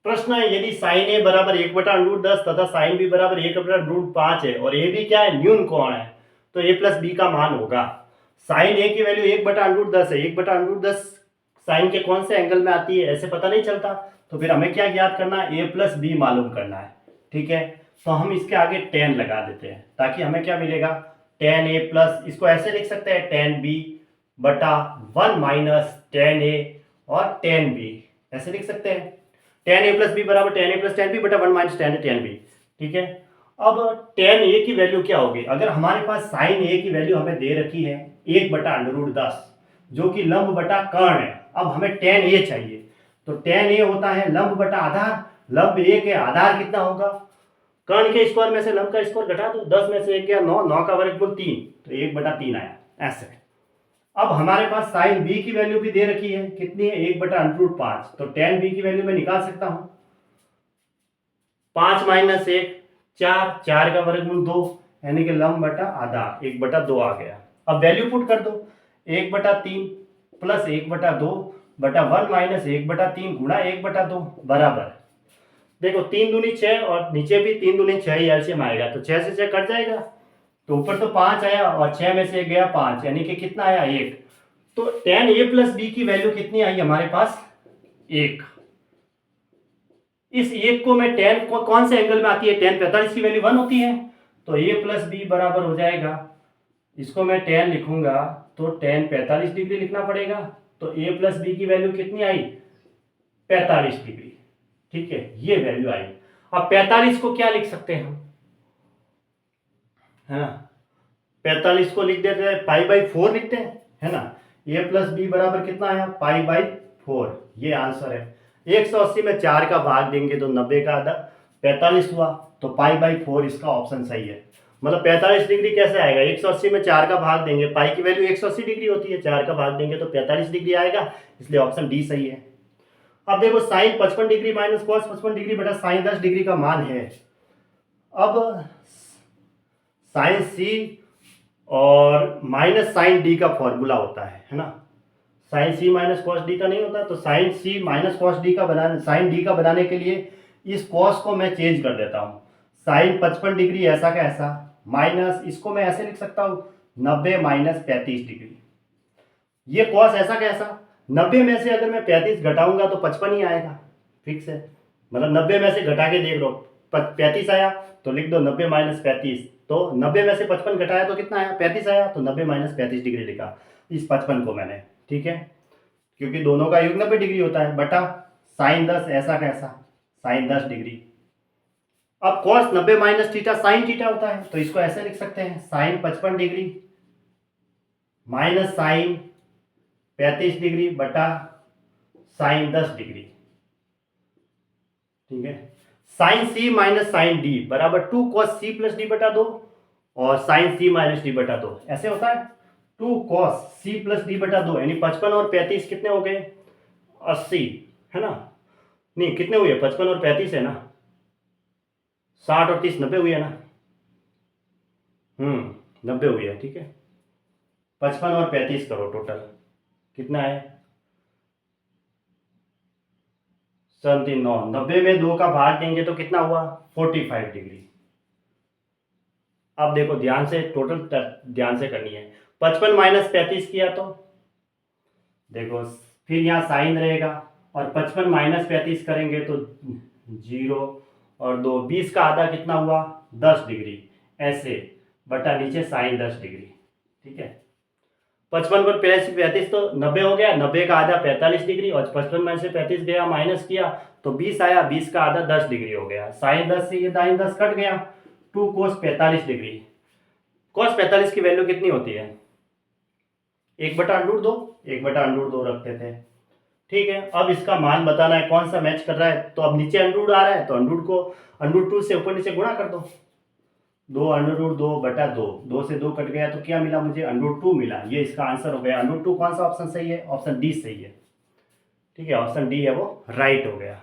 प्रश्न है यदि साइन ए बराबर 1/√10 तथा साइन बी बराबर 1/√5 है और ए बी क्या है, न्यून कोण है, तो ए प्लस बी का मान होगा। साइन ए की वैल्यू 1/√10 है, 1/√10 साइन के कौन से एंगल में आती है ऐसे पता नहीं चलता, तो फिर हमें क्या ज्ञात करना है, ए प्लस बी मालूम करना है। ठीक है, तो हम इसके आगे tan लगा देते हैं ताकि हमें क्या मिलेगा, tan a प्लस, इसको ऐसे लिख सकते हैं tan b बटा 1 माइनस tan a और tan b, ऐसे लिख सकते हैं। tan a प्लस बी बराबर tan a plus tan b बटा 1 minus tan a tan b। ठीक है, अब tan a की वैल्यू क्या होगी, अगर हमारे पास sin a की वैल्यू हमें दे रखी है 1/√10 जो कि लंब बटा कर्ण है, अब हमें tan a चाहिए, तो tan a होता है लंब बटा आधार, लंब a के आधार कितना होगा, कर्ण के स्क्वायर में से लंब का स्क्वायर घटा दो, 10 में से 1 गया 9, 9 का वर्गमूल 3, तो 1/3 आया ऐसे। अब हमारे पास साइन b की वैल्यू भी दे रखी है, कितनी है, 1/√5, तो tan b की वैल्यू मैं निकाल सकता हूं, 5 माइनस 1 4, 4 का वर्गमूल 2, यानी कि लंब बटा आधार 1/2 आ गया। अब वैल्यू पुट कर दो, 1/3 प्लस 1/2 बटा 1 माइनस 1/3 गुणा 1/2 बराबर, देखो 3 दूनी 6 और नीचे भी 3 दूनी 6 ही एलसीएम आएगा, तो 6 से 6 कट जाएगा, तो ऊपर तो 5 आया और 6 में से 1 गया 5, यानी कि कितना आया 1, तो tan a प्लस बी की वैल्यू कितनी आई हमारे पास 1। इस 1 को मैं tan को कौन से एंगल में आती है, tan 45 की वैल्यू 1 होती है, तो a प्लस बी बराबर हो जाएगा, इसको मैं tan लिखूंगा तो tan 45 डिग्री लिखना पड़ेगा, तो a प्लस बी की वैल्यू कितनी आई 45 डिग्री। ठीक है, ये वैल्यू आई। अब 45 को क्या लिख सकते हैं हम, है ना, 45 को लिख देते हैं π/4 लिखते हैं, है ना, a प्लस बी बराबर कितना आया π/4, ये आंसर है। 180 में 4 का भाग देंगे तो 90 का आधा 45 हुआ, तो π/4 इसका ऑप्शन सही है। मतलब 45 डिग्री कैसे आएगा, 180 में 4 का भाग देंगे, पाई की वैल्यू 180 डिग्री होती है, 4 का भाग देंगे तो 45 डिग्री आएगा, इसलिए ऑप्शन डी सही है। अब देखो sine 55 degree minus cos 55 degree बटा साइन 10 डिग्री का मान है। अब साइन सी और माइनस साइन डी का फॉर्मूला होता है ना, sine C minus cos D का नहीं होता, तो sine C minus cos D का बनाने, साइन डी का बनाने के लिए इस कॉस को मैं चेंज कर देता हूँ, साइन 55 डिग्री ऐसा का ऐसा माइनस, इसको मैं ऐसे लिख सकता हूँ 90 माइनस 35 डिग्री, ये कॉस ऐसा का ऐसा, 90 में से अगर मैं 35 घटाऊंगा तो 55 ही आएगा, फिक्स है, मतलब 90 में से घटा के देख लो, 35 आया तो लिख दो 90 माइनस 35, तो 90 में से 55 घटाया तो कितना आया 35 आया, तो 90 माइनस 35 डिग्री लिखा इस 55 को मैंने। ठीक है, क्योंकि दोनों का योग 90 डिग्री होता है, बटा साइन 10 ऐसा कैसा साइन 10 डिग्री। अब cos 90 minus theta sine theta होता है, तो इसको ऐसे लिख सकते हैं sine 55 degree minus sine 35 degree बटा साइन 10 डिग्री। ठीक है, sine C minus sine D बराबर 2 कॉस सी प्लस डी बटा 2 और साइन सी माइनस डी बटा 2, ऐसे होता है 2 कॉस सी प्लस डी बटा 2, यानी 55 और 35 कितने हो गए 80, है ना, नहीं कितने हुए 55 और 35 है ना, 60 और 30 90 हुई है ना, 90 हुई है। ठीक है, 55 और 35 करो टोटल कितना है 79, 90 में 2 का भाग देंगे तो कितना हुआ 45 डिग्री। अब देखो ध्यान से, टोटल ध्यान से करनी है, 55 माइनस 35 किया तो देखो फिर यहाँ साइन रहेगा, और 55 माइनस 35 करेंगे तो 0 और 2, 20 का आधा कितना हुआ 10 डिग्री, ऐसे बटा नीचे साइन 10 डिग्री। ठीक है, 55 पर 35 तो 90 हो गया, 90 का आधा 45 डिग्री, और 55 में से 35 गया माइनस किया तो 20 आया, 20 का आधा 10 डिग्री हो गया, साइन 10 से ये साइन 10 कट गया, 2 कोस 45 डिग्री। कोस 45 की वैल्यू कितनी होती है 1/√2, 1/√2 रखते थे। ठीक है, अब इसका मान बताना है कौन सा मैच कर रहा है, तो अब नीचे अंडरूट आ रहा है तो अंडरूट को √2 से ऊपर नीचे गुणा कर दो, 2√2 बटा 2, 2 से 2 कट गया तो क्या मिला मुझे √2 मिला, ये इसका आंसर हो गया। √2 कौन सा ऑप्शन सही है, ऑप्शन डी सही है। ठीक है, ऑप्शन डी है वो राइट हो गया।